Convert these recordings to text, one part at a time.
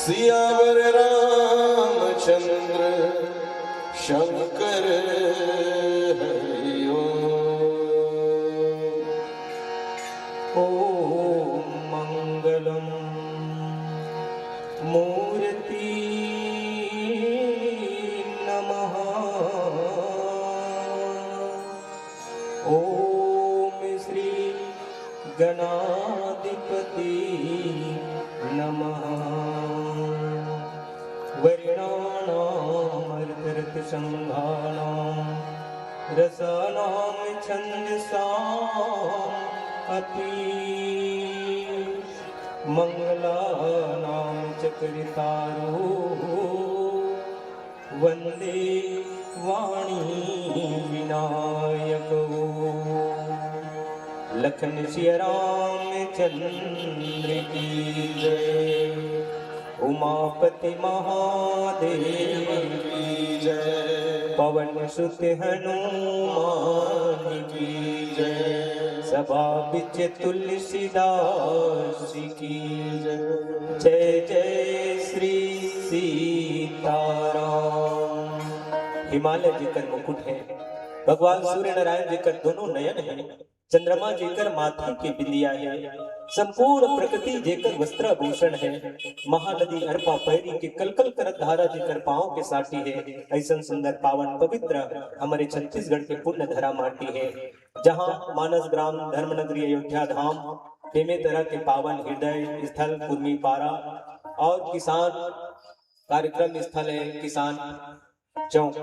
सियावर रामचंद्र शंकर हरिओ। ओम मंगलम मूर्ति नमः। ओम श्री गणाधिपति नमः। वर्णानामर्थरथसंघानां रसानां छन्दसाम् अपि मंगलानां चक्रितारो वन्दे वाणी विनायको। लखन सिया रामचंद्र की जय। उमापति महादेव की जय। पवन सुत हनुमान की जय। सभा बिच तुलसीदास की जय। जय जय श्री सीताराम। हिमालय जी कर मुकुट है, भगवान सूर्य नारायण जी कर दोनों नयन है, चंद्रमा जेकर माथे के बिंदिया है, संपूर्ण प्रकृति जेकर वस्त्र भूषण है, महानदी अर्पा पैरी के कलकल करत धारा जेकर पांव के साटी है। ऐसा सुंदर पावन पवित्र हमारे छत्तीसगढ़ के पुण्य धरा माटी है, जहाँ मानस ग्राम धर्मनगरी अयोध्या धाम तेमे तरह के पावन हृदय स्थल कुर्मी पारा और किसान कार्यक्रम स्थल है किसान चौक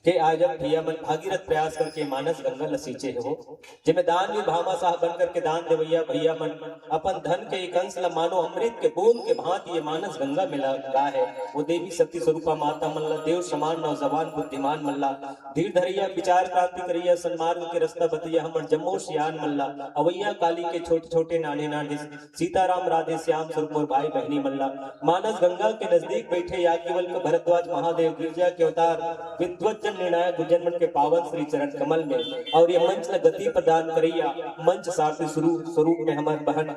के आजम भैया मन भागीरथ प्रयास करके मानस गंगा लसीचे हो, जिम्मे दान भी भामा साह बन करके दान देवैया भैया मन अपन धन के एक अंश मानो अमृत के बूंद के भांति ये मानस गंगा में लगा है। वो देवी शक्ति स्वरूपा माता मल्ला देव समान नौजवान बुद्धिमान मल्ला धीर धरैया विचार क्रांति करैया सन्मार्ग के रास्ता बतैया हमर जम्मो सियान मल्ला अवैया काली के छोटे छोटे नाने नाने सीताराम राधे श्याम स्वरूप भाई बहनी मल्ला। मानस गंगा के नजदीक बैठे याज्ञवल्क्य भरद्वाज महादेव गिरजा के अवतार विद्वत निर्णायक गुजरमन के पावन श्री चरण कमल में और ये मंच न गति प्रदान करैया मंच सारथी स्वरूप में हमार बहन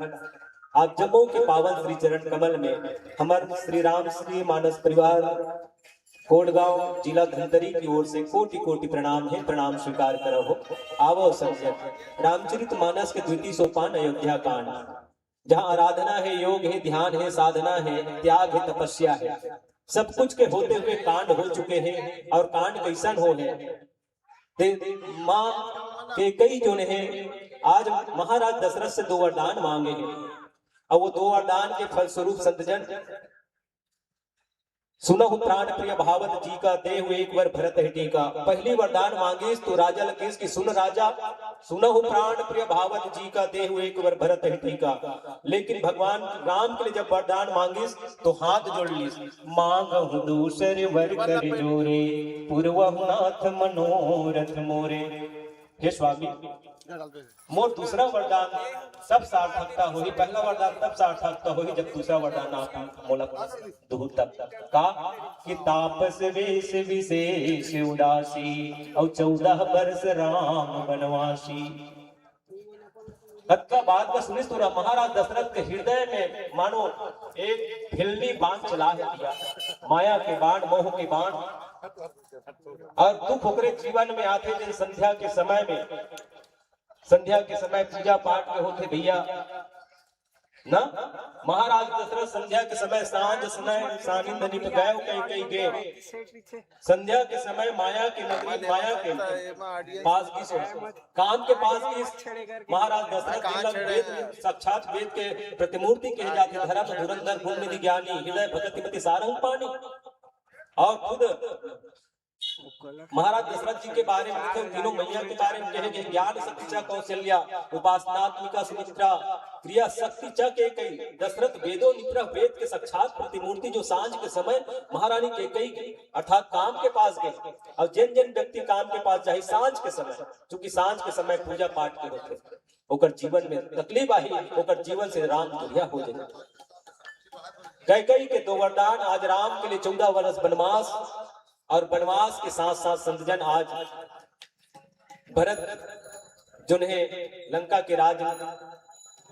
आप जम्मू के पावन श्री चरण कमल में हमार श्री राम श्री मानस परिवार कोटगांव जिला धनतरी की ओर से कोटि कोटि प्रणाम है। प्रणाम स्वीकार करो हो। आवो संजय रामचरित मानस के द्वितीय सोपान अयोध्या कांड, जहाँ आराधना है, योग है, ध्यान है, साधना है, त्याग है, तपस्या है, सब कुछ के होते हुए कांड हो चुके हैं। और कांड कैसन हो है माँ के कई जो ने आज महाराज दशरथ से 2 वरदान मांगे हैं और वो 2 वरदान के फलस्वरूप संतजन सुनहु प्राण प्रिय भावत जी का दे हुए एक बार भरत हटी का। पहली वरदान मांगी तो राजा लकेश की सुन राजा सुनहु प्राण प्रिय भावत जी का दे हुए एक बार भरत हटी का। लेकिन भगवान राम के लिए जब वरदान मांगी तो हाथ जोड़ ली, मांगहु दूसर वर कर जोरे पूर्वहु नाथ मनोरथ मोरे। हे स्वामी मोर दूसरा वरदान सब सार्थकता होगी, पहला वरदान तब सार्थकता होगी जब दूसरा वरदान आप मोला दूर तब का कि तापस वेश विशेष उदासी और 14 वर्ष राम वनवासी। का बात का सुनिस तो महाराज दशरथ के हृदय में मानो एक फिल्मी बाण चला है दिया, माया के बाण, मोह के बाण और दुख ओकरे जीवन में आते जिन संध्या के समय पूजा पाठ में होते भैया ना। महाराज दशरथ संध्या के समय सांझ समय सानिंद निप गए कई गए। संध्या के समय माया के नगरी माया के पास की काम के पास की महाराज दशरथ वेद साक्षात वेद के प्रतिमूर्ति कहे जाते धर्म धुरंधर गुण ज्ञानी हृदय भगति मति सारंग पानी और खुद महाराज दशरथ जी के बारे में लिखे, तीनों मैया के बारे में कहे गए, ज्ञान शक्ति च कौशल्या उपासनात्मिका सुमित्रा क्रिया शक्ति च के कई। दशरथ वेदों निग्रह, वेद के साक्षात प्रतिमूर्ति, जो सांझ के समय महारानी के कई अर्थात काम के पास गए। और जिन जिन व्यक्ति काम के पास जाए सांझ के समय, क्योंकि सांझ के समय पूजा पाठ के होते, ओकर जीवन में तकलीफ आई, ओकर जीवन से राम तुरिया हो जाए। कैकेयी के 2 वरदान, आज राम के लिए 14 वर्ष वनवास, और वनवास के साथ साथ संतजन आज भरत जिन्हें लंका के राज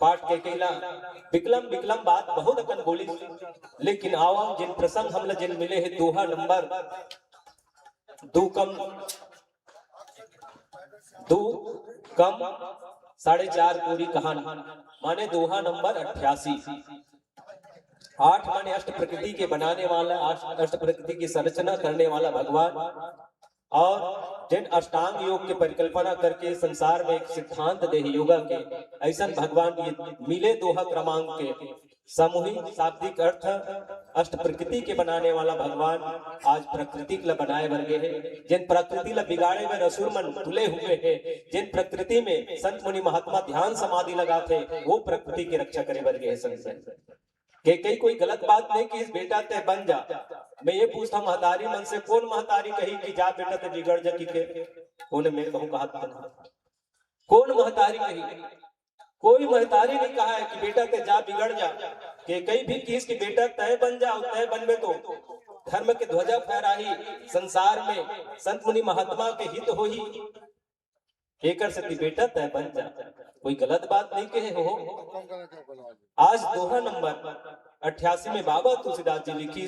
पाठ के कैला विकलम विकलम बात बहुत अपन बोली, लेकिन आवाम जिन प्रसंग हमला जिन मिले है, दोहा नंबर 2 कम 4.5 पूरी कहानी, माने दोहा नंबर 88। 8 माने अष्ट प्रकृति के बनाने वाला, अष्ट प्रकृति की संरचना करने वाला भगवान, और जिन अष्टांग योग की परिकल्पना करके संसार में एक सिद्धांत दे योगा के, ऐसा भगवान ये मिले दोहा क्रमांक के सामूहिक शाब्दिक अर्थ। अष्ट प्रकृति के बनाने वाला भगवान आज प्रकृति ला बनाए वर्गे है, जिन प्रकृति ला बिगाड़े में असुर मन तुले हुए है, जिन प्रकृति में संत मुनि महात्मा ध्यान समाधि लगाते, वो प्रकृति की रक्षा करे वर्गे है। संत के कई कोई गलत बात नहीं कि इस बेटा ते बन जा। मैं ये पूछता महतारी मन से, कौन महतारी कही कि जा बेटा ते बिगड़ जा की के? कौन मैं कहूँ कहा कौन महतारी कही? कोई महतारी नहीं कहा है कि बेटा ते जा बिगड़ जा। के कई भी किस की बेटा तय बन जा, तय बनवे तो धर्म के ध्वजा फहराही, संसार में संत मुनि महात्मा के हित हो ही, एकर से बेटा तय बन जा। कोई गलत बात नहीं कहे हो। आज दोहा नंबर 88 में बाबा तुलसीदास जी लिखी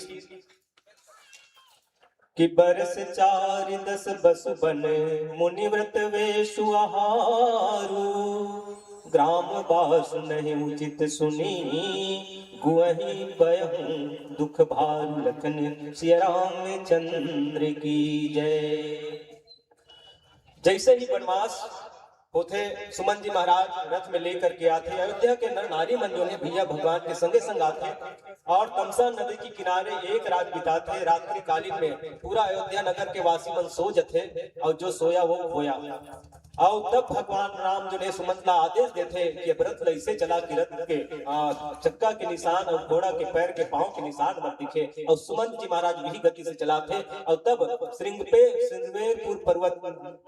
कि बरस 4 बसु बन मुनिव्रत वेशु आहारू, ग्राम बास नहीं उचित सुनी, गुअहि बयहु दुख भार, लखन सिया राम चंद्र की जय। जैसे ही वनवास होते सुमन जी महाराज रथ में लेकर के आते, अयोध्या के नर नारी मन जो है भैया भगवान के संगे संग आते, और तमसा नदी के किनारे एक रात बिताते। रात्रि कालीन में पूरा अयोध्या नगर के वासी मन सो जथे, और जो सोया वो खोया। और तब भगवान राम जो ने सुमन ला आदेश देते कि व्रत ऐसे चला कि रथ के चक्का के निशान और घोड़ा के पैर के पांव के निशान मत दिखे, और सुमंत जी महाराज वही गति से चलाते। और तब श्रृंगवेरपुर पर्वत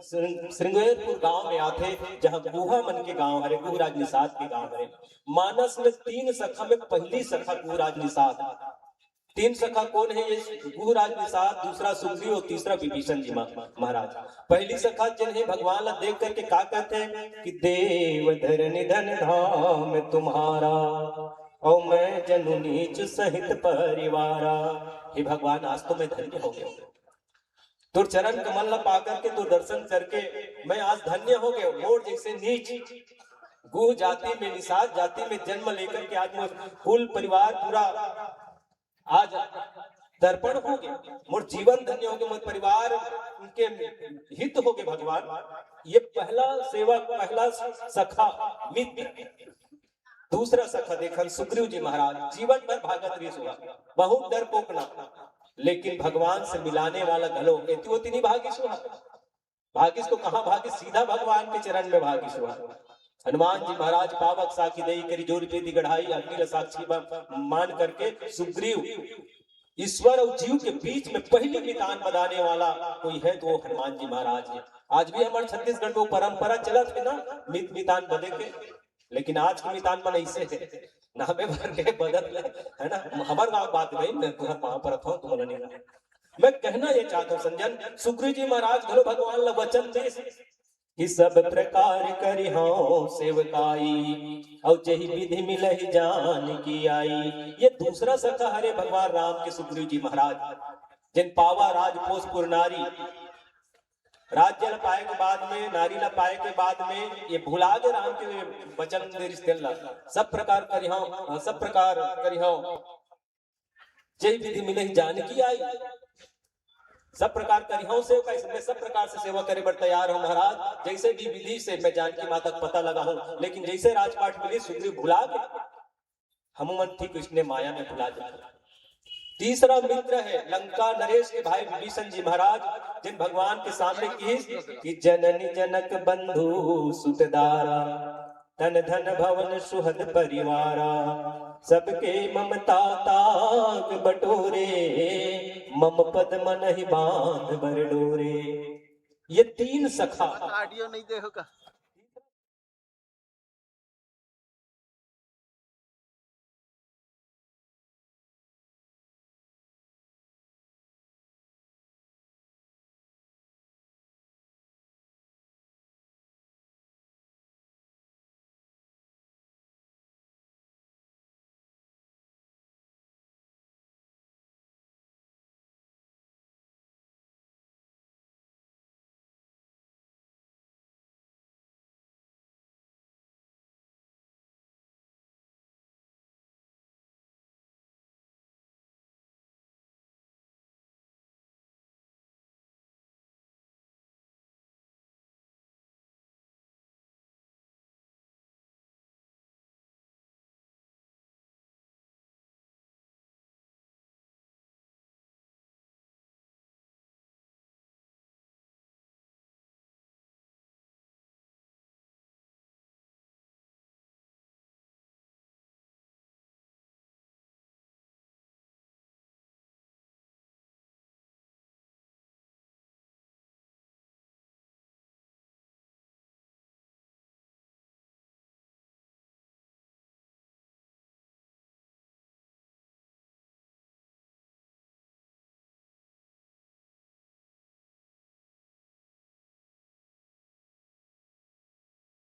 श्रृंगवेरपुर गांव में आते, जहां गुहा मन के गांव हरे, गुहराज निषाद के गांव हरे। मानस में 3 सखा में पहली सखा गुहराज निषाद। 3 सखा कौन है? ये गुहराज निषाद, दूसरा सुग्रीव और तीसरा विभीषण जी महाराज। पहली सखा जिन्हें भगवान ला देख करके क्या कहते हैं कि देव धर निधन धाम तुम्हारा, और मैं जनु नीच सहित परिवारा। हे भगवान आज तो मैं धन्य हो गया, तो चरण कमल ला पा करके, तो दर्शन करके मैं आज धन्य हो गया। मोर जैसे नीच गुह जाति में, निषाद जाति में जन्म लेकर के आज मैं कुल परिवार पूरा आज दर्पण हो गए, मोर जीवन धन्य हो गए, मोर परिवार उनके हित हो गए। भगवान ये पहला सेवक, पहला सखा मित्र। दूसरा सखा देखन सुग्रीव जी महाराज, जीवन भर भागत रीस हुआ, बहुत डर पोकना, लेकिन भगवान से मिलाने वाला गलो एति नहीं भागिस हुआ। भागिस तो कहाँ भागिस, सीधा भगवान के चरण में भागिस हुआ। हनुमान जी महाराज पावक साखी दई करी, जोरी पेदी गढ़ाई, अग्नि साक्षी मान करके सुग्रीव ईश्वर और जीव के बीच में पहली मितान बदाने वाला कोई है तो वो हनुमान जी महाराज है। आज भी हमारे छत्तीसगढ़ में वो परंपरा चला थे ना मितान बदे के, लेकिन आज की मितान मन ऐसे है नामे भर के बदल है ना। हमारे गाँव बात नहीं, मैं तुम्हारा महापरत हूँ, तुम्हारा नहीं। मैं कहना ये चाहता हूँ संजन, सुग्रीव जी महाराज घरो भगवान ला वचन दे कि सब प्रकार करी हाँ सेवकाई, और जही विधि मिलहि जान की आई। ये दूसरा सखा हरे भगवान राम के सुग्रीव जी महाराज, जिन पावा राजपोषपुर नारी, राज्य ला पाए के बाद में, नारी ला पाए के बाद में, ये भुला के राम के वचन दे रिश्ते ला सब प्रकार करी हाँ, सब प्रकार करी हाँ, जही विधि मिलहि जान की आई। सब प्रकार करिहाओ से मैं सब प्रकार से सेवा करे बर तैयार हूँ महाराज। जैसे भी विधि से मैं जानकी माता को पता लगा हूँ, लेकिन जैसे राजपाट मिली सुग्रीव भुला के हम मन ठीक उसने माया में भुला दिया। तीसरा मित्र है लंका नरेश के भाई विभीषण जी महाराज, जिन भगवान के सामने की जननी जनक बंधु सुतदारा, तन धन भवन सुहद परिवारा, सबके ममता ताग बटोरे, मम पद मन ही बांध बर डोरे। ये तीन सखा। ऑडियो नहीं देखोगा।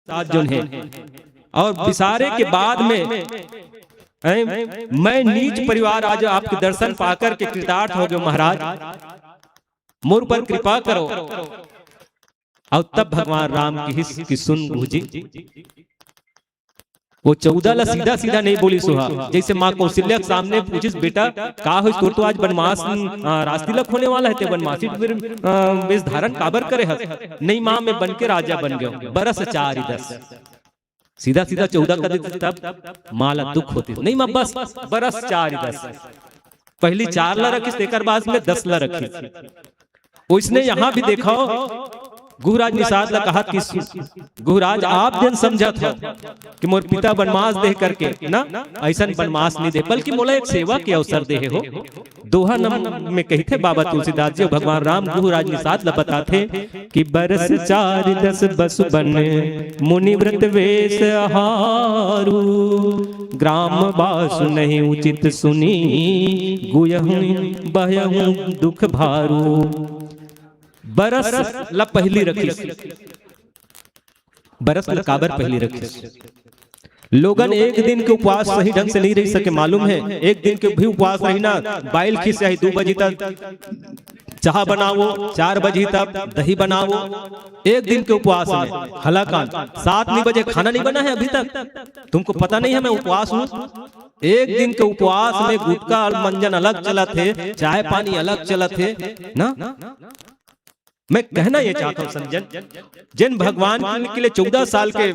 जो है और विसारे के बाद में मैं नीच परिवार आज आपके दर्शन पाकर के कृतार्थ हो गए महाराज, मोर पर कृपा करो। और तब भगवान राम की हिस की सुन बूझी। वो 14 ला सीधा सीधा नहीं बोली सुहा, जैसे माँ कौशल्या के सामने पूछिस बेटा का हो तो आज बनवास रास्तिलक होने वाला है, ते बनवासी फिर वेश धारण काबर करे हस? नहीं माँ मैं बन के राजा बन गया, बरस 4-10 सीधा सीधा 14 कर देते तब माँ ला दुख होती, नहीं माँ बस बरस 4-10 पहली 4 ला रखी, तेकर बाद में 10 ला रखी। उसने यहाँ भी देखा गुहराज निषाद ला कहा कि गुहराज आप जन समझा था कि मोर पिता बनमास दे करके ना ऐसा बनमास नहीं दे, बल्कि मोला एक सेवा के अवसर दे हो। दोहा नम में कही थे बाबा तुलसीदास जी भगवान राम गुहराज निषाद ला बताते कि बरस 4-10 बसु बन मुनि व्रत वेश आहारू, ग्राम बासु नहीं उचित सुनी गुयहूं बहयहूं दुख भारू। बरस ला पहली रखी, बरस ला काबर पहली रखी। लोगन एक दिन के उपवास सही ढंग से नहीं रह सके, मालूम है एक दिन के भी उपवास रही ना, बाइल खिस आई 2 बजे तक चाह बनाओ, 4 बजे तक दही बनाओ, एक दिन के उपवास में हलाकान 7 बजे खाना नहीं बना है अभी तक, तुमको पता नहीं है मैं उपवास हूँ। एक दिन के उपवास में गुटखा और मंजन अलग चला थे, चाय पानी अलग चला थे ना। मैं कहना ये चाहता हूँ संजन, जिन भगवान के लिए 14 साल के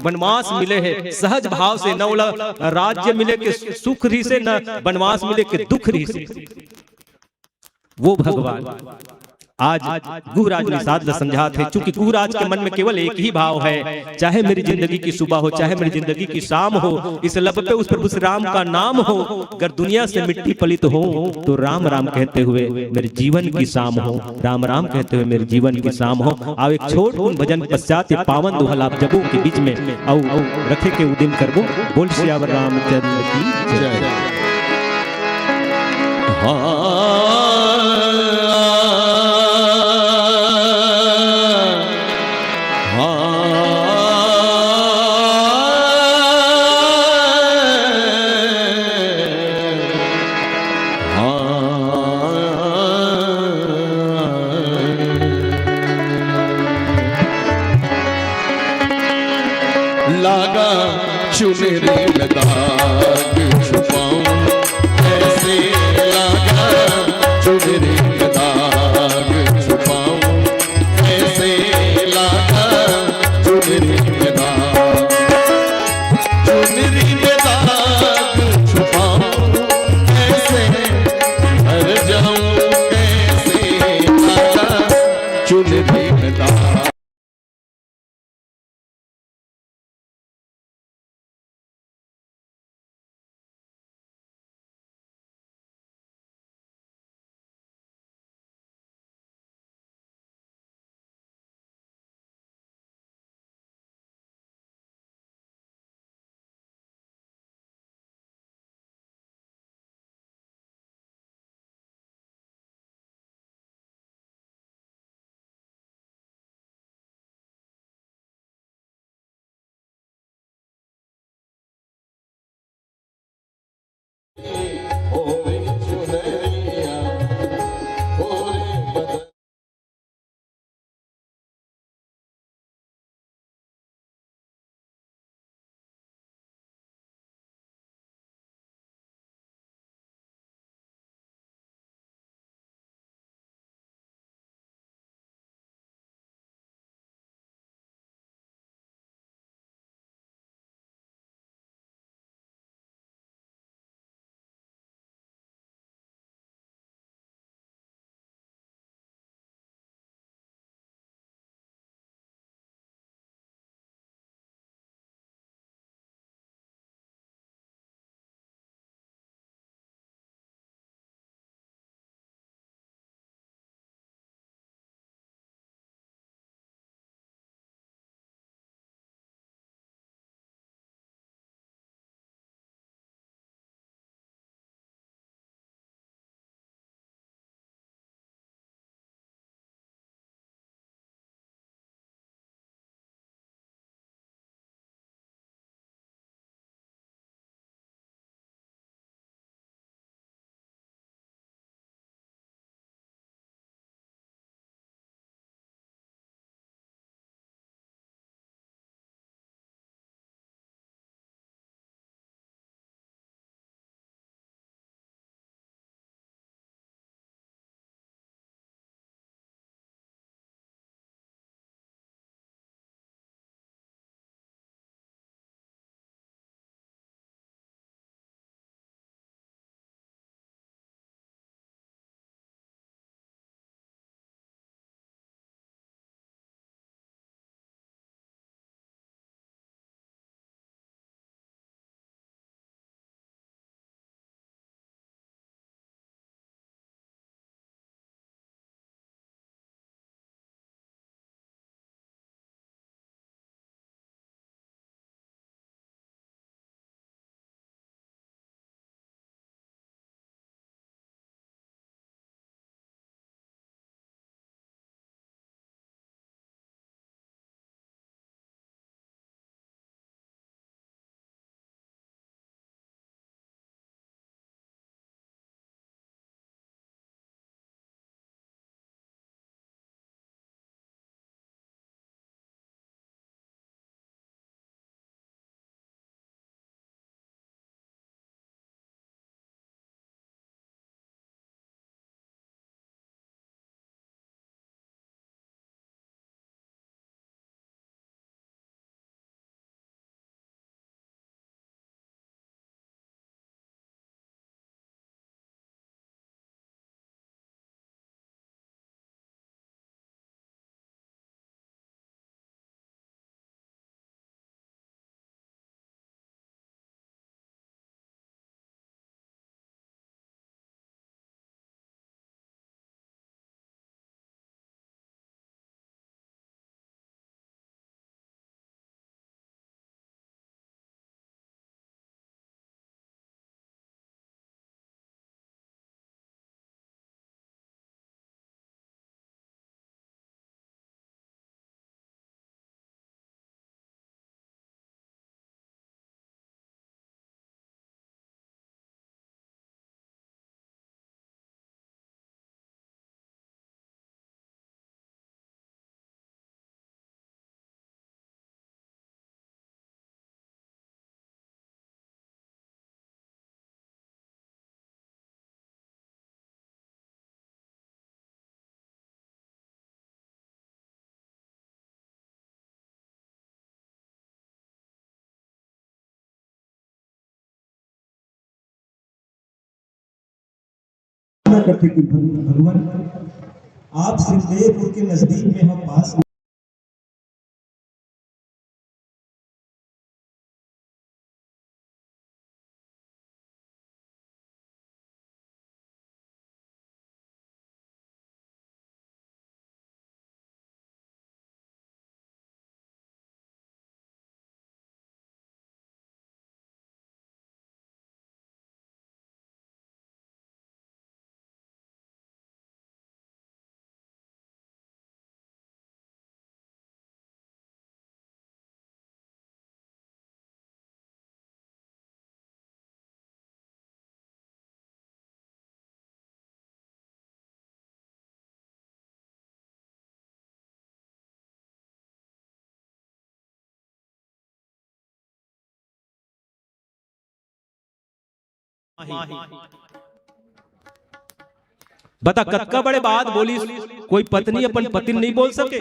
वनवास मिले हैं सहज भाव से, न राज्य मिले के सुख री से, न वनवास मिले के दुख री से, वो भगवान आज गुहराज निषाद ला समझाते, चूंकि गुहराज के मन में केवल एक ही भाव है, चाहे मेरी जिंदगी की सुबह हो चाहे मेरी जिंदगी की शाम हो, इस लब पे उस प्रभु श्री राम का नाम हो, अगर दुनिया से मिट्टी पलित हो तो राम राम कहते हुए मेरे जीवन की शाम हो, राम राम कहते हुए मेरे जीवन की शाम हो। आओ एक छोट भजन पश्चात पावन दोहला आप जबों के बीच में आओ रखे के उदिन करबो। बोल श्यावर रामचंद्र की जय। लागा चुनरी में दाग छुपाऊं ऐसे, लागा चुनरी में दाग छुपाऊं ऐसे, लागा चुनरी में दाग, चुनरी में दाग छुपाऊं ऐसे, लीलदार। ओरे चुनरिया ओरे बदन। करते कि भगवान आप श्रृंगेरपुर के नजदीक में हम पास बता कत्का बड़े बात बोली, कोई पत्नी अपन पति नहीं बोल सके।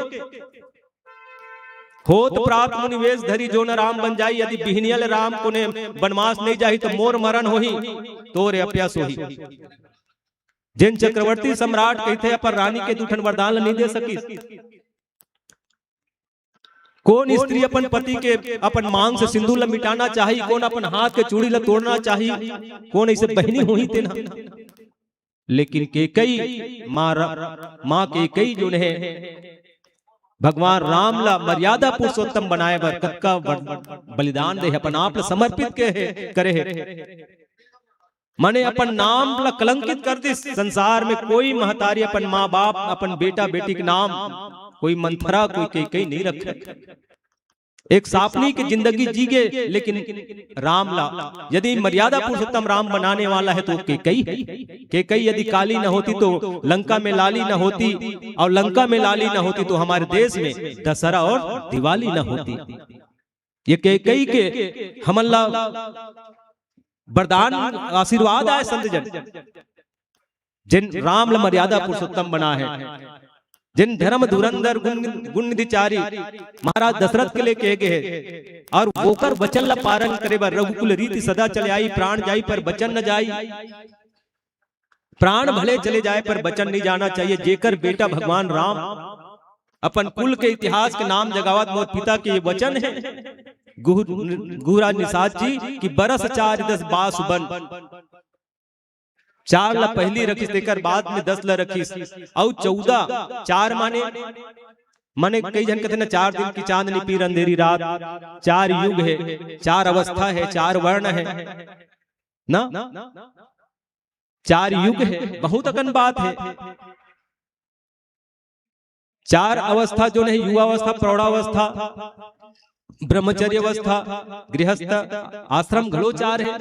होत प्रात मुनिवेश धरी जो न राम बन जाई, यदि बिहनियल राम को ने बनवास नहीं जाही तो मोर मरण होही, तोरे अप्यास होही। जिन चक्रवर्ती सम्राट कहते अपन रानी के दूठन वरदान नहीं दे सकी। कौन स्त्री अपन पति के अपन मांग से सिंदूर ला मिटाना चाहिए, कौन अपन हाथ के चूड़ी ला तोड़ना चाहिए, कौन ऐसे बहनी हुई तेना। लेकिन केकई माँ केकई जो है भगवान राम ला मर्यादा पुरुषोत्तम बनाए बर कत्का बलिदान दे, अपन आप ला समर्पित के करे है। माने अपन नाम ला कलंकित कर दे। संसार में कोई महतारी अपन माँ बाप अपन बेटा बेटी के नाम कोई मंथरा कोई केकई नहीं रखे। एक सापनी की जिंदगी जी गए, लेकिन राम ला यदि मर्यादा पुरुषोत्तम राम बनाने वाला है तो केकई यदि काली न होती तो लंका में लाली न होती, और लंका में लाली न होती तो हमारे देश में दशहरा और दिवाली न होती। ये केकई के हमला वरदान आशीर्वाद आए संत जन, जिन राम ला मर्यादा पुरुषोत्तम बना है, जिन धर्म धुरंधर गुण निधिचारी महाराज दशरथ के लिए कहे गए, और वोकर वचन ला पारण करे बर रघुकुल रीति सदा चले आई, प्राण जाई पर वचन न जाई। प्राण भले चले जाए पर वचन नहीं जाना चाहिए। जेकर बेटा भगवान राम अपन कुल के इतिहास के नाम जगावत मोर पिता के ये वचन है गुहराज निषाद जी की बरस 4-10 बास बन 4 ला पहली रखीस, देकर बाद में 10 ला रखीस, और 14 4 माने कई जन कहते ना 4 दिन की चांदनी पीर अंधेरी रात, 4 युग है, 4 अवस्था है, 4 वर्ण है ना, 4 युग है, बहुत अकन बात है। 4 अवस्था जो नहीं, युवावस्था, प्रौढ़ावस्था, ब्रह्मचर्य अवस्था, गृहस्थ आश्रम घड़ो 4 है।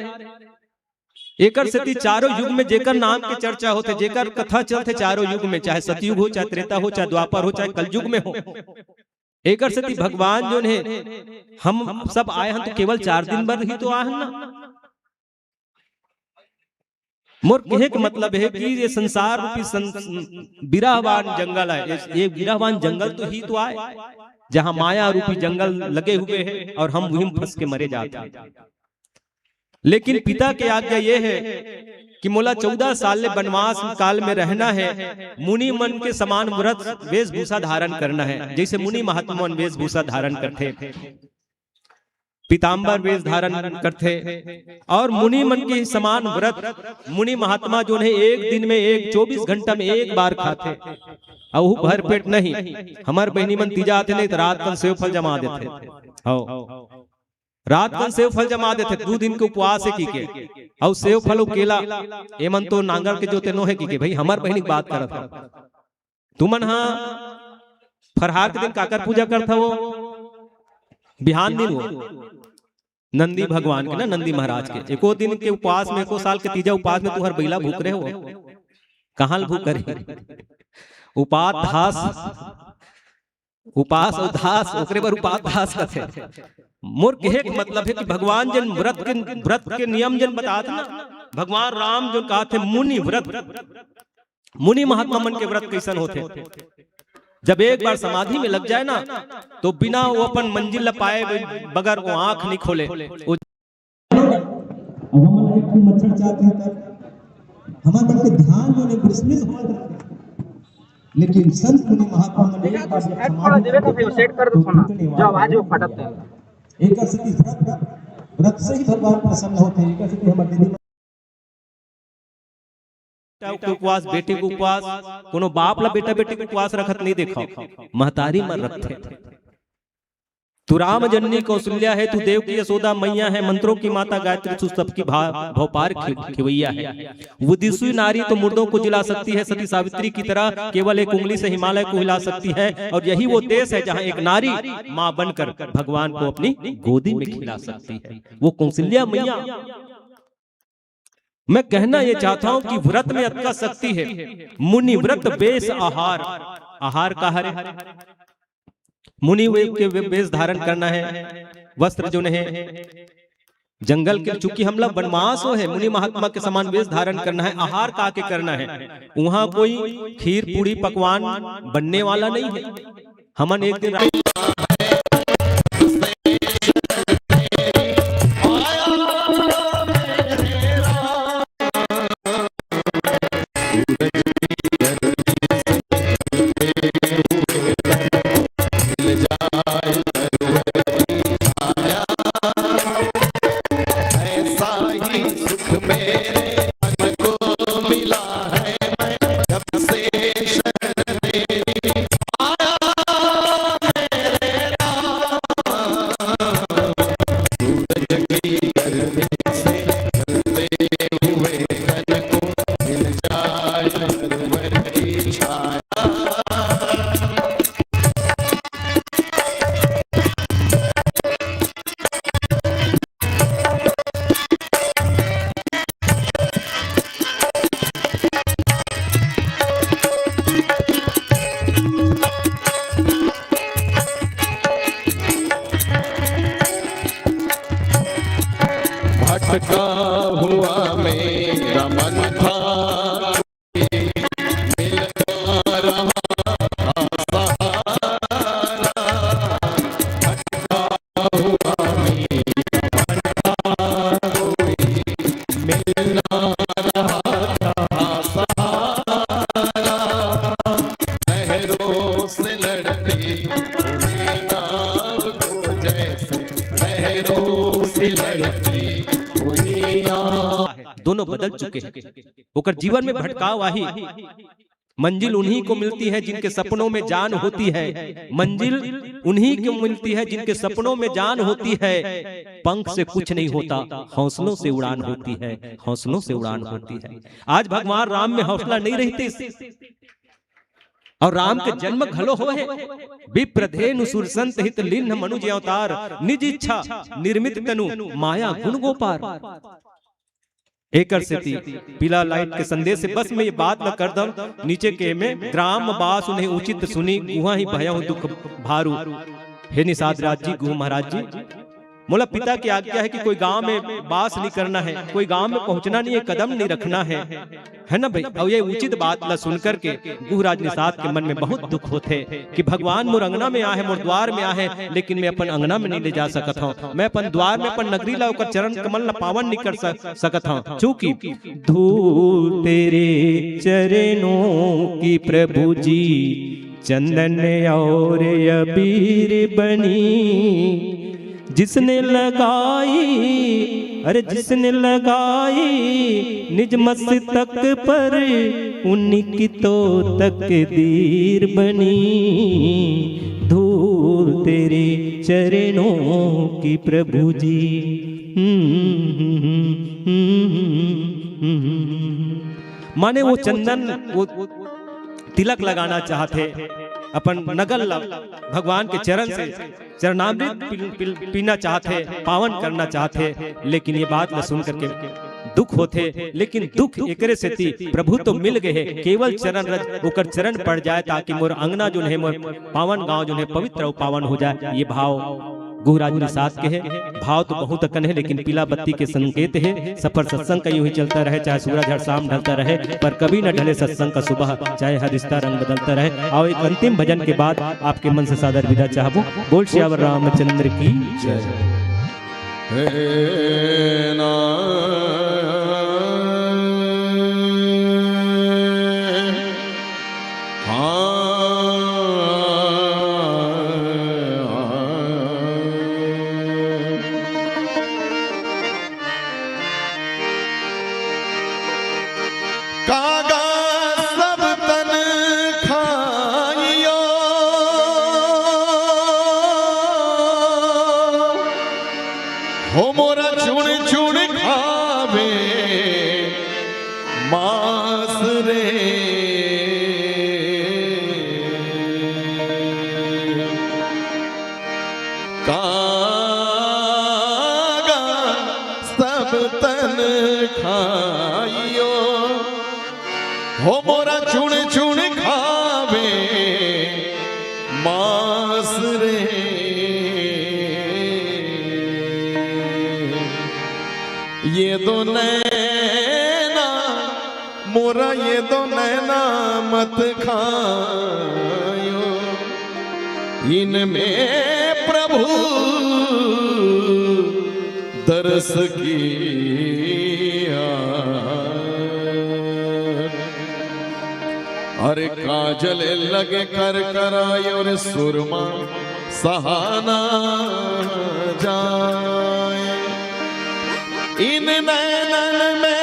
एकर सती चारों युग में जेकर नाम के चर्चा होते, जेकर कथा चलते चारों युग में, चाहे सतयुग हो, चाहे त्रेता हो, चाहे द्वापर हो, चाहे कलयुग में हो। एकर सती भगवान जो है हम सब आए हैं तो केवल 4 दिन भर ही तो आए हैं ना। मोर कहे का मतलब है कि ये संसार रूपी बिरहवान जंगल है, ये बिरहवान जंगल तो ही तो आए जहां माया रूपी जंगल लगे हुए हैं और हम वहीं फंस के मरे जाते हैं। लेकिन पिता की आज्ञा ये है कि मोला 14 साल वनवास काल में रहना है, मुनि मन के समान व्रत वेशभूषा धारण करना है, जैसे मुनि महात्मा वेशभूषा धारण करते, पीताम्बर वेश धारण करते, और मुनि मन के समान व्रत मुनि महात्मा जो है 1 दिन में 24 घंटा में 1 बार खाते, और वो भर पेट नहीं। हमारे बहनी मन तीजा आते नहीं तो रात को सेव फल जमा देते, रात को सेव फल जमा देते, 2 दिन के उपवास है की के, और सेव फल केला एमन तो नांगर के जो तेनो है की के। भाई हमार बहनी बात करत था, तुमन हाँ फरहार के दिन काकर पूजा करता हो, बिहान दिन हो नंदी भगवान के ना, नंदी महाराज के 1 दिन के उपवास में 1 साल के तीजा उपवास में तुहर बैला भूख रहे हो, कहाँ भूख रहे। उपास उपास उदास ओकरे पर उपास करते। मोर कहे के मतलब है कि भगवान जन व्रत के नियम जन बताते ना, भगवान राम जो कहा थे मुनि व्रत, मुनि महात्मा मन के व्रत कैसन होते। जब एक बार समाधि में लग जाए ना तो बिना वो अपन मंजिल ला पाए बगैर वो आंख नहीं खोले। मच्छर चाहते हैं हमारे मन के ध्यान जो विस्मित हो, लेकिन संत मुनि महात्मा मन एक बार जब समाधि जो आवाज वो फटत है एक स्थिति व्रत से ही भगवान प्रसन्न होते हैं। एक स्थिति हमारे दीदी के उपवास, बेटे के उपवास, कोनो बाप ला बेटा बेटी के उपवास रखत नहीं देखा, महतारी मर रखते। तू राम जननी कौशल्या है, तू देव की यशोदा मैया है, मंत्रों की माता गायत्री, तू सबकी भौपार खिवैया है। वो दिसुई नारी तो मुर्दों को जिला सकती है, सती सावित्री की तरह केवल एक उंगली से हिमालय को हिला सकती है। और यही वो देश है जहाँ एक नारी माँ बनकर भगवान को अपनी गोदी में खिला सकती है, वो कौशल्या मैया। मैं कहना ये चाहता हूं कि व्रत में अत्का शक्ति है। मुनि व्रत बेस आहार, आहार का हरे मुनि के वेश धारण करना है, वस्त्र जो है जंगल के, चूंकि हम लोग वनवास हो है, मुनि महात्मा के समान वेश धारण करना है। आहार का के करना है, वहां कोई खीर पूरी पकवान बनने वाला नहीं है। हमन एक दिन भटका हुआ मेरा मन था, मिलता रहा सहारा। भटका हुआ मेरा मन था, मिलना रहा सहारा। लहरों से लड़ती हुई नाव को जैसे, लहरों से लड़ती दोनों बदल चुके हैं। होकर जीवन में भटकाव आही, मंजिल उन्हीं को मिलती है जिनके सपनों में जान होती है। मंजिल उन्हीं को मिलती है जिनके सपनों में जान होती है। पंख से कुछ नहीं होता, हौसलों से उड़ान होती है, हौसलों से उड़ान होती है। आज भगवान राम में हौसला नहीं रहती, और राम के जन्म घलो हो है। विप्रधेनु सुरसंत हित लिन्ह मनुज अवतार, निज इच्छा निर्मित तनु माया गुण गोपार। एकर से पीला लाइट के संदेश से बस मैं ये बात न कर दम, नीचे के में ग्राम बास उन्हें उचित सुनी, गुहा ही भयउ दुख भारू। हे निषाद राज जी, गुह महाराज जी, मोला पिता की आज्ञा है कि कोई गांव में बास नहीं करना है, कोई गांव में पहुंचना नहीं है, कदम नहीं रखना है ना भाई। और ये उचित बात ला सुन करके गुहराज निषाद के मन में बहुत दुख होते कि भगवान मोर अंगना में आहे, मोर द्वार में आहे, लेकिन मैं अपन अंगना में नहीं ले जा सकत हूँ। मैं अपन द्वार में अपन नगरी ला ओकर चरण कमल ला पावन नहीं कर सकत हूँ, चूंकि धूल तेरे चरणों की प्रभु जी, चंदन और अबीर बनी। जिसने लगाई, अरे जिसने लगाई निज मस्तक पर, उन्हीं की तो तकदीर बनी। धूल तेरे चरणों की प्रभु जी। माने वो चंदन, वो तिलक लगाना चाहते, अपन नगल भगवान के चरण से चरणामृत पीना चाहते, पावन करना चाहते, लेकिन ये बात न सुन करके दुख होते। लेकिन दुख एकरे से थी, प्रभु तो मिल गए, केवल चरण रज होकर चरण पड़ जाए, ताकि मोर अंगना जो है, मोर पावन गांव जो है पवित्र और पावन हो जाए। ये भाव गुहराज निषाद के है। भाव तो बहुत अकन है, लेकिन पीला बत्ती के संकेत है। सफर सत्संग का यूं ही चलता रहे, चाहे सूरज हर शाम ढलता रहे, पर कभी न ढले सत्संग का सुबह, चाहे हर रिश्ता रंग बदलता रहे। और एक अंतिम भजन के बाद आपके मन से सादर विदा चाहबो। बोल श्यावर रामचंद्र की जय। हाँ खाइयो हो मोरा चुन चुन खावे मांस रे ये दो नैना मोरा ये दो नैना मत खायो इनमें प्रभु दरस किया अरे काजल लगे कर करायो रे सुरमा सहाना जाए इन नैनन में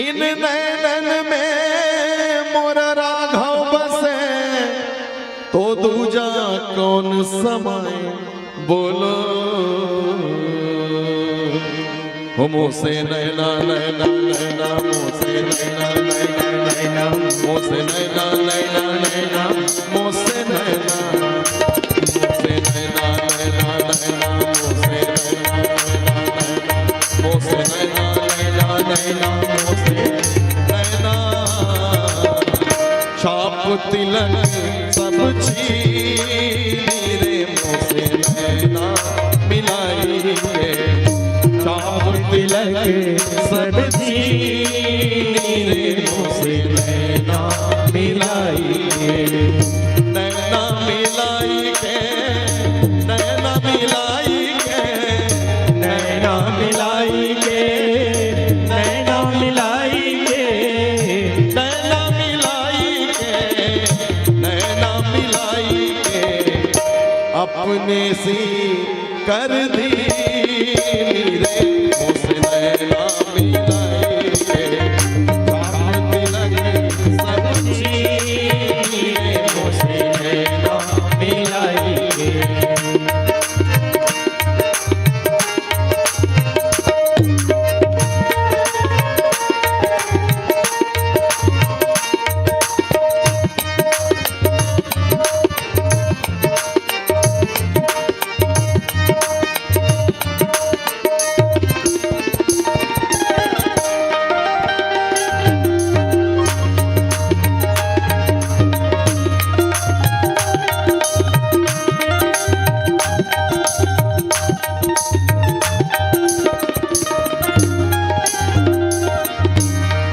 इन नैनन में मोरा राघव बसे तो दूजा कौन समाए बोलो हो मोसे नैना नैना नैना मोसे नैना नैना नैना मोसे नैना नैना नैना मोसे नैना मोसे नैना नैना नैना मोसे नैना नैना नैना मोसे नैना छाप तिलक सब छीनी रे मोसे नैना मिलाई रे छाप तिलक सब छीनी रे मोसे नैना मिलाई नैना मिलाई के नैना मिलाई के नैना मिलाई के नैना मिलाई के नैना मिलाई के नैना मिलाई के अपने सी कर दी रे मोसे नैना मिलाई के छाप तिलक सब छीनी रे मोसे नैना मिलाई के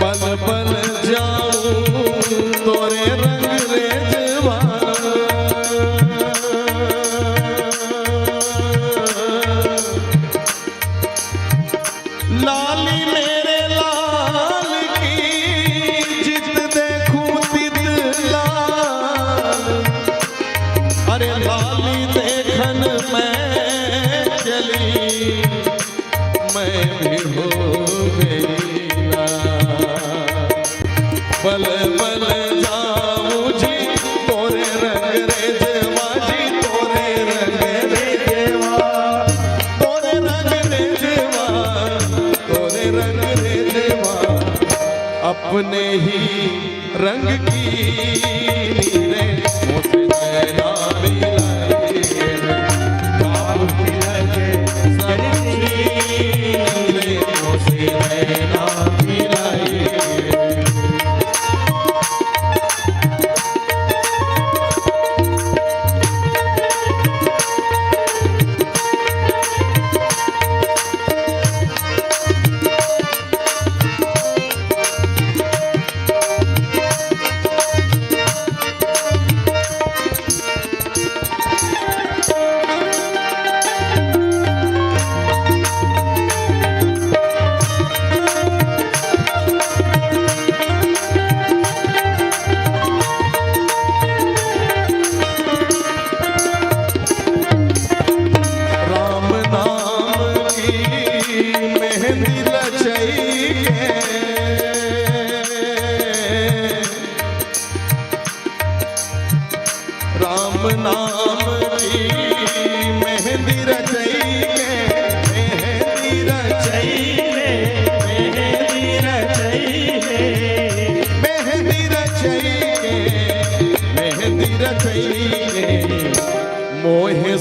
पल पल जाऊं तोरे रंग रेजवा लाली मेरे लाल की जित देखूं तित लाल अरे लाली देखन मैं चली मैं भी हो गई पल पल जाऊं जी तोरे रंग रेजवा जी तोरे रंग रेजवा तोरे रंग रेजवा तोरे रंग रेजवा अपने ही रंग की रे मोसे नैना मिलाई के छाप तिलक सब छीनी रे मोसे नैना मिलाई के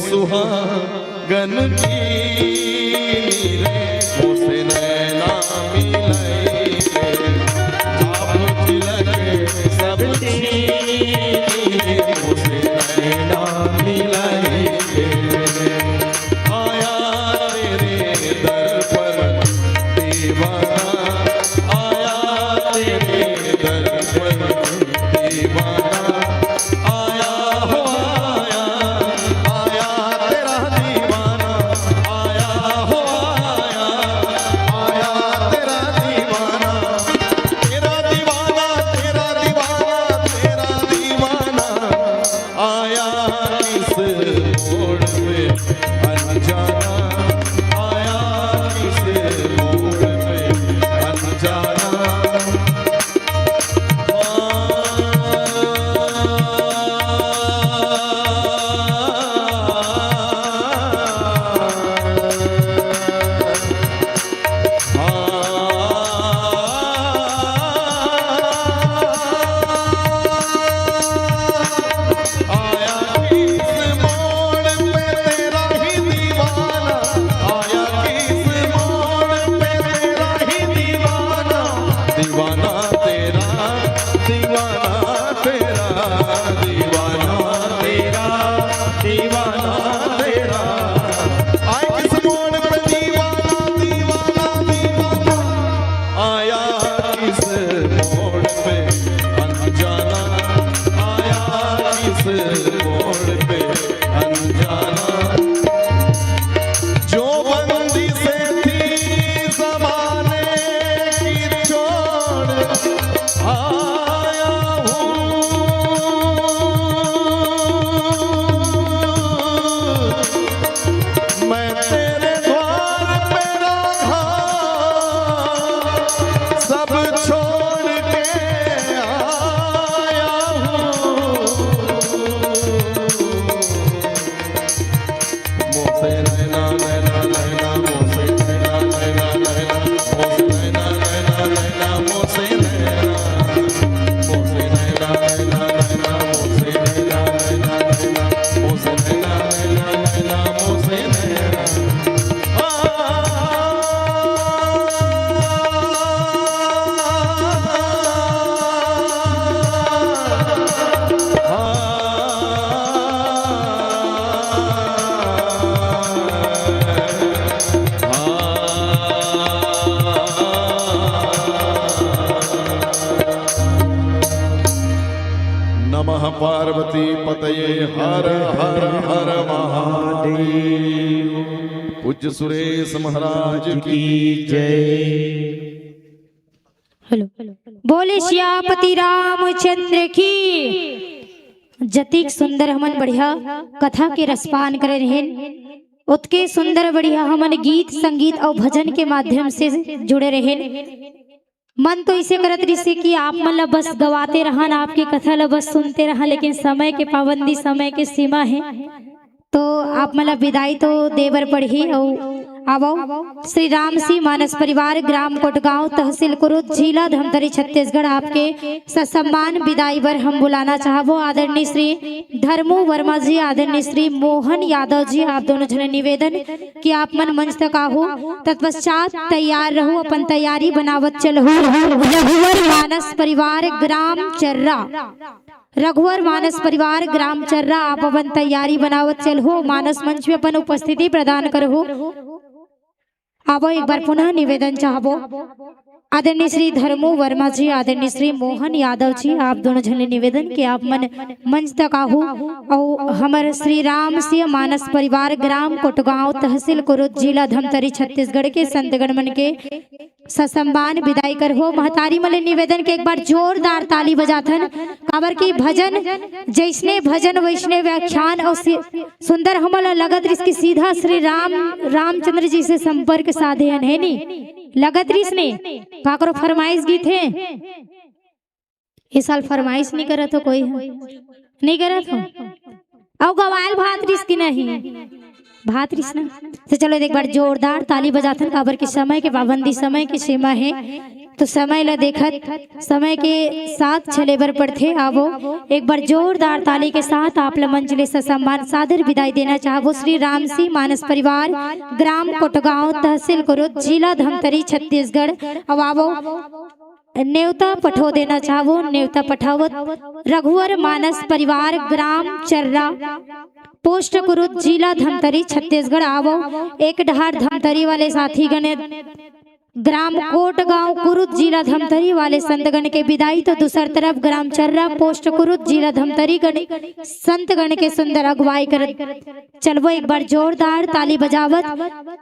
सुहागन की रे मोसे नैना मिलाई आप तिलके सब मोसे नैना मिलाई आया तेरे दर पर दीवाना आया तेरे दर पर दीवाना आया हो आया आया तेरा दीवाना आया हो आया आया तेरा दीवाना तेरा दीवाना तेरा दीवाना तेरा दीवाना आया इस मोड़ पे अनजाना आया इस मोड़ पे अनजाना आया किस मोड़ पे तेरा ही दीवाना आया किस मोड़ पे तेरा ही दीवाना दीवाना तेरा दीवाना तेरा दीवाना तेरा दीवाना तेरा आया किस मोड़ पे दीवाना दीवाना दीवाना आया किस मोड़ पे अनजाना आया किस मोड़ पे अनजाना जो बंदी से थी ज़माने की छोड़ आया हूँ मैं तेरे द्वार पे राधा सब छोड़ के आया हूँ मोसे नैना नैना नैना मोसे नैना नैना नैना मोसे नैना नैना नैना मोसे नैना मोसे नैना नैना नैना मोसे नैना नैना नैना मोसे नैना नैना नैना मोसे नैना नमः पार्वती पतये हर हर हर महादेव पूज्य सुरेश महाराज की बोले श्यापति रामचंद्र की। जतिक सुंदर हमन बढ़िया कथा के रसपान करे रहेन उतके सुंदर बढ़िया हमन गीत संगीत और भजन के माध्यम से जुड़े रहेन। मन तो इसे करत रही कि आप मन ला बस गवाते रहन आपकी कथा ला बस सुनते रहा, लेकिन समय के पाबंदी समय के सीमा है तो आप मन ला विदाई तो देवर पड़ी। और आवो श्री राम सी मानस परिवार ग्राम कोटगांव तहसील कुरुद जिला धमतरी छत्तीसगढ़ आपके ससम्मान विदाई बर हम बुलाना चाहबो आदरणीय श्री धर्मू वर्मा जी आदरणीय श्री मोहन यादव जी आप दोनों जन निवेदन कि आप मन मंच तक आहू तत्पश्चात तैयार रहो अपन तैयारी बनावत चलो। रघुवर मानस परिवार ग्राम चर्रा रघुवर मानस परिवार ग्राम चर्रा आप अपन तैयारी बनावत चल हो मानस मंच में अपन उपस्थिति प्रदान करो। आवो एक बार पुनः निवेदन चाहबो आदरणीय श्री धर्मू वर्मा जी आदरणीय श्री मोहन यादव जी आप दोनों जन निवेदन कि आप मन मंच तक आहू और हमारे श्री राम सिंह मानस परिवार ग्राम कोटगांव तहसील कुरुद जिला धमतरी छत्तीसगढ़ के संतगण मन के ससम्मान विदाई कर हो। महतारी मल निवेदन के एक बार जोरदार ताली बजाथन काबर की भजन जैसने भजन वैसने व्याख्यान और सुंदर हमला लगत इसकी सीधा श्री रामचंद्र जी से संपर्क साधे है नी लगत रिस ने काकरो फरमाइश गीत है इस साल फरमाइश नहीं करत हो कोई नहीं करत हो और गवाल भात रिस की नहीं भात रिस ना तो चलो एक बार जोरदार ताली बजाथन काबर की समय के पाबंदी समय की सीमा है तो समय ला देखत समय के साथ चले बर पड़थे। आवो एक बार जोरदार ताली के साथ आप मंच ले सम्मान सादर विदाई देना चाहबो श्री राम सिंह मानस परिवार, ग्राम कोटगांव, तहसील कुरुद, जिला धमतरी, छत्तीसगढ़। अब आवो न्योता पठो देना चाहबो। न्योता पठावत रघुवर मानस परिवार, ग्राम चर्रा, पोस्ट कुरुद, जिला धमतरी, छत्तीसगढ़। आवो एक ढार धमतरी वाले साथी गण, ग्राम कोटगांव कुरुद, जिला धमतरी वाले संतगण के विदाई। तो दूसर तरफ ग्राम चर्रा, पोस्ट कुरुद, जिला धमतरी गण संतगण के सुंदर अगुवाई कर चलबो। एक बार जोरदार ताली बजावत।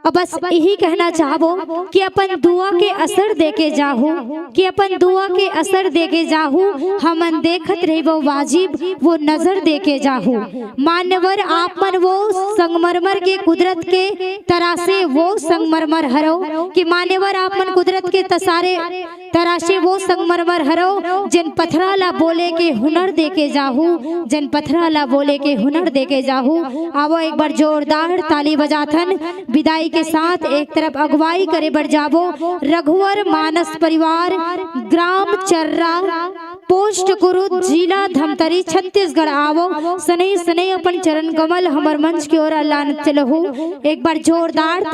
अब बस यही कहना चाहबो कि अपन दुआ के असर देके जाहू, कि अपन दुआ के असर देके जाहू, हमन देखत रहिबो वाजिब वो नजर देके जाहू। मान्यवर आप मन वो संगमरमर के कुदरत के तरासे वो संगमरमर हरो, कि मान्यवर आप मन कुदरत के तसारे तराशे वो संगमरमर हरो, जिन पथरा ला बोले के हुनर देके जाहू, जिन पथरा ला बोले के हुनर देके जाहू। आवो एक बार जोरदार ताली बजाथन विदाई के साथ एक तरफ अगुवाई करे बढ़ जाबो रघुवर मानस परिवार, ग्राम चर्रा, पोस्ट कुरुद, जिला धमतरी, छत्तीसगढ़। आवो सनई सनई अपन चरण कमल हमर मंच की ओर अल्लाह चलहू। एक बार जोरदार